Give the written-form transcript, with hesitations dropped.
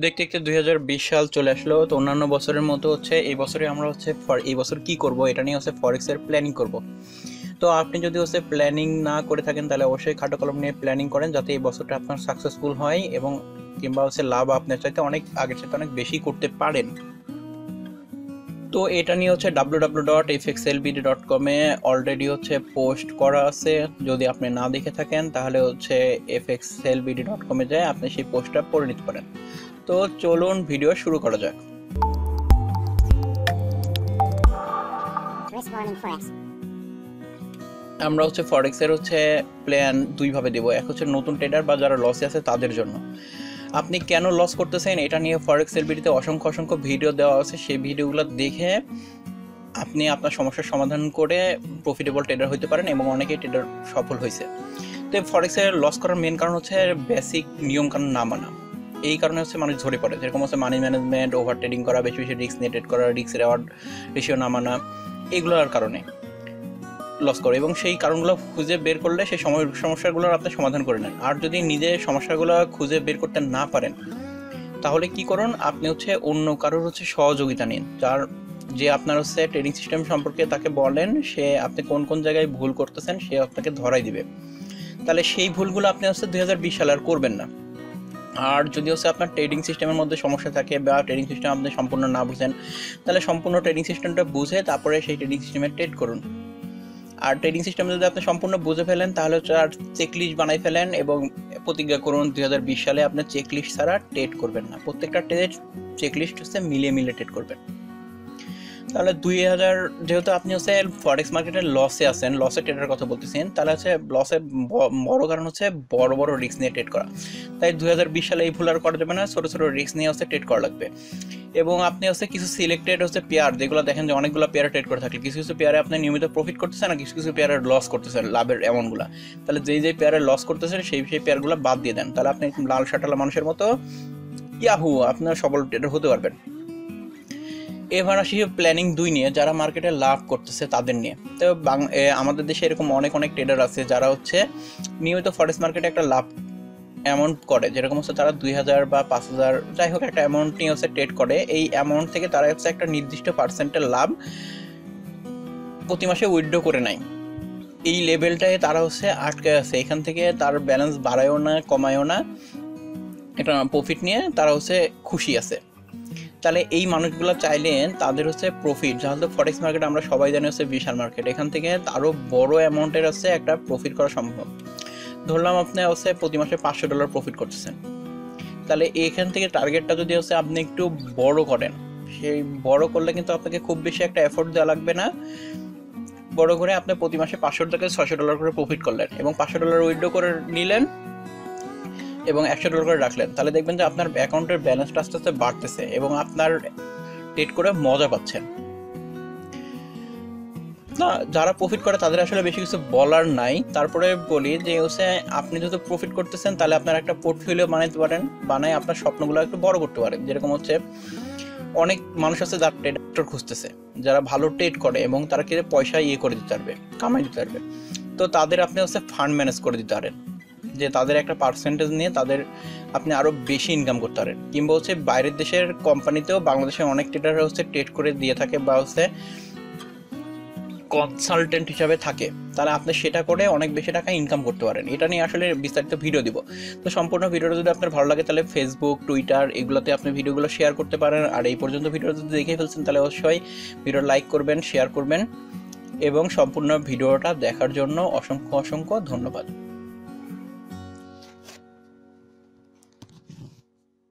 দেখতে দেখতে 2020 সাল চলে আসলো। তো অন্যান্য বছরের মতো হচ্ছে এই বছরে আমরা হচ্ছে এই বছর কি করব এটা নিয়ে হচ্ছে ফরেক্সের প্ল্যানিং করব। তো আপনি যদি হচ্ছে প্ল্যানিং না করে থাকেন তাহলে অবশ্যই খাটো কলম নিয়ে প্ল্যানিং করেন, যাতে এই বছরটা আপনার সাকসেসফুল হয় এবং কিংবা হচ্ছে লাভ আপনার চাইতে অনেক আগের চাইতে অনেক বেশি করতে পারেন। তো এটা নিয়ে হচ্ছে www.fxlbd.com এ অলরেডি হচ্ছে পোস্ট করা আছে। যদি আপনি না দেখে থাকেন তাহলে হচ্ছে fxlbd.com এ যায় আপনি সেই পোস্টটা পড়ে নিতে পারেন। তো চলুন ভিডিও শুরু করা যাক। আমরা হচ্ছে ফরেক্সের হচ্ছে প্ল্যান দুইভাবে দেবো। এক হচ্ছে নতুন ট্রেডার বা যারা লসে আছে তাদের জন্য। আপনি কেন লস করতেছেন এটা নিয়ে ফরেক্স এলবিডিতে অসংখ্য ভিডিও দেওয়া আছে। সেই ভিডিওগুলো দেখে আপনি আপনার সমস্যার সমাধান করে প্রফিটেবল ট্রেডার হতে পারেন এবং অনেকেই ট্রেডার সফল হয়েছে। তো ফরেক্সের লস করার মেন কারণ হচ্ছে বেসিক নিয়ম কানুন না মানা। এই কারণে হচ্ছে মানুষ ঝরে পড়ে, যেরকম হচ্ছে মানি ম্যানেজমেন্ট, ওভার ট্রেডিং করা, বেশি বেশি রিস্ক নিয়ে ট্রেড করা, রিস্ক রেওয়ার্ড রেশিও না মানা, এগুলোর কারণে লস করে। এবং সেই কারণগুলো খুঁজে বের করলে সেই সমস্যাগুলোর আপনি সমাধান করে নেন। আর যদি নিজে সমস্যাগুলো খুঁজে বের করতে না পারেন তাহলে কি করুন, আপনি হচ্ছে অন্য কারোর হচ্ছে সহযোগিতা নিন, যে আপনার হচ্ছে ট্রেডিং সিস্টেম সম্পর্কে তাকে বলেন, সে আপনি কোন কোন জায়গায় ভুল করতেছেন সে আপনাকে ধরাই দিবে। তাহলে সেই ভুলগুলো আপনি হচ্ছে 2020 সালে আর করবেন না। আর যদি হচ্ছে আপনার ট্রেডিং সিস্টেমের মধ্যে সমস্যা থাকে বা ট্রেডিং সিস্টেম আপনি সম্পূর্ণ না বুঝেন, তাহলে সম্পূর্ণ ট্রেডিং সিস্টেমটা বুঝে তারপরে সেই ট্রেডিং সিস্টেমে ট্রেড করুন। আর ট্রেডিং সিস্টেম যদি আপনি সম্পূর্ণ বুঝে ফেলেন তাহলে হচ্ছে আর চেকলিস্ট বানাই ফেলেন এবং প্রতিজ্ঞা করুন 2020 সালে আপনি চেকলিস্ট ছাড়া ট্রেড করবেন না। প্রত্যেকটা ট্রেড চেকলিস্ট হচ্ছে মিলিয়ে ট্রেড করবেন। তাহলে 2000 যেহেতু আপনি হচ্ছে ফরেক্স মার্কেটের লসে আছেন, লসে ট্রেডের কথা বলতেছেন, তাহলে হচ্ছে লসের বড় কারণ হচ্ছে বড় রিস্ক নিয়ে ট্রেড করা। তাই 2020 সালে এই ভুল আর করা যাবে না, ছোট রিস্ক নিয়ে হচ্ছে ট্রেড করা লাগবে। এবং আপনি হচ্ছে কিছু সিলেক্টেড হচ্ছে পেয়ার, যেগুলো দেখেন যে অনেকগুলো পেয়ারে ট্রেড করে থাকলে কিছু পেয়ারে আপনি নিয়মিত প্রফিট করতেছেন আর কিছু পেয়ারে লস করতেছেন লাভের অ্যামাউন্টগুলো। তাহলে যেই পেয়ারে লস করতেছেন সেই পেয়ারগুলো বাদ দিয়ে দেন, তাহলে আপনি লাল শাটালা মানুষের মতো আপনার সফল ট্রেডার হতে পারবেন। এবার আসি প্ল্যানিং 2 নিয়ে, যারা মার্কেটে লাভ করতেছে তাদের নিয়ে। তো আমাদের দেশে এরকম অনেক ট্রেডার আছে যারা হচ্ছে নিয়মিত ফরেক্স মার্কেটে একটা লাভ অ্যামাউন্ট করে, যেরকম হচ্ছে তারা 2000 বা 5000 যাই হোক একটা অ্যামাউন্ট নিয়ে হচ্ছে ট্রেড করে। এই অ্যামাউন্ট থেকে তারা হচ্ছে একটা নির্দিষ্ট পার্সেন্টের লাভ প্রতি মাসে উইথড্র করে নেয়। এই লেভেলটায় তারা হচ্ছে আটকে আছে, এখান থেকে তার ব্যালেন্স বাড়ায়ও না কমায়ও না, একটা প্রফিট নিয়ে তারা হচ্ছে খুশি আছে। তাহলে এই মানুষগুলো চাইলে তাদের হচ্ছে প্রফিট, যেহেতু ফরেক্স মার্কেট আমরা সবাই জানি হচ্ছে বিশাল মার্কেট, এখান থেকে আরও বড় অ্যামাউন্টের হচ্ছে একটা প্রফিট করা সম্ভব। ধরলাম আপনি হচ্ছে প্রতি মাসে $500 প্রফিট করতেছেন, তাহলে এখান থেকে টার্গেটটা যদি হচ্ছে আপনি একটু বড় করেন, সেই বড় করলে কিন্তু আপনাকে খুব বেশি একটা এফোর্ট দেওয়া লাগবে না। বড় করে আপনি প্রতি মাসে $500 থেকে $600 করে প্রফিট করলেন এবং $500 উইথড্র করে নিলেন এবং $100 করে রাখলেন, তাহলে দেখবেন যে আপনার অ্যাকাউন্টের ব্যালেন্সটা আস্তে আস্তে বাড়তেছে এবং আপনার ট্রেড করে মজা পাচ্ছেন। না, যারা প্রফিট করে তাদের আসলে বেশি কিছু বলার নাই, তারপরে বলি যে হচ্ছে আপনি যদি প্রফিট করতেছেন তাহলে আপনার একটা পোর্টফোলিও বানাইতে পারেন, বানাই আপনার স্বপ্নগুলো একটু বড় করতে পারেন। যেরকম হচ্ছে অনেক মানুষ আছে যারা ট্রেডার খুঁজতেছে, যারা ভালো ট্রেড করে এবং তারা কি পয়সা করে দিতে পারবে, কামাই দিতে পারবে। তো তাদের আপনি হচ্ছে ফান্ড ম্যানেজ করে দিতে পারেন, যে তাদের একটা পার্সেন্টেজ নিয়ে তাদের আপনি আরও বেশি ইনকাম করতে পারেন। কিংবা হচ্ছে বাইরের দেশের কোম্পানিতেও বাংলাদেশের অনেক ট্রেডাররা হচ্ছে ট্রেড করে দিয়ে থাকে বা হচ্ছে কনসালটেন্ট হিসাবে থাকে, তাহলে আপনি সেটা করে অনেক বেশি টাকা ইনকাম করতে পারেন। এটা নিয়ে আসলে বিস্তারিত ভিডিও দিব। তো সম্পূর্ণ ভিডিওটা যদি আপনার ভালো লাগে তাহলে ফেসবুক, টুইটার এগুলোতে আপনি ভিডিওগুলো শেয়ার করতে পারেন। আর এই পর্যন্ত ভিডিওটা যদি দেখে ফেলছেন তাহলে অবশ্যই ভিডিও লাইক করবেন, শেয়ার করবেন এবং সম্পূর্ণ ভিডিওটা দেখার জন্য অসংখ্য ধন্যবাদ।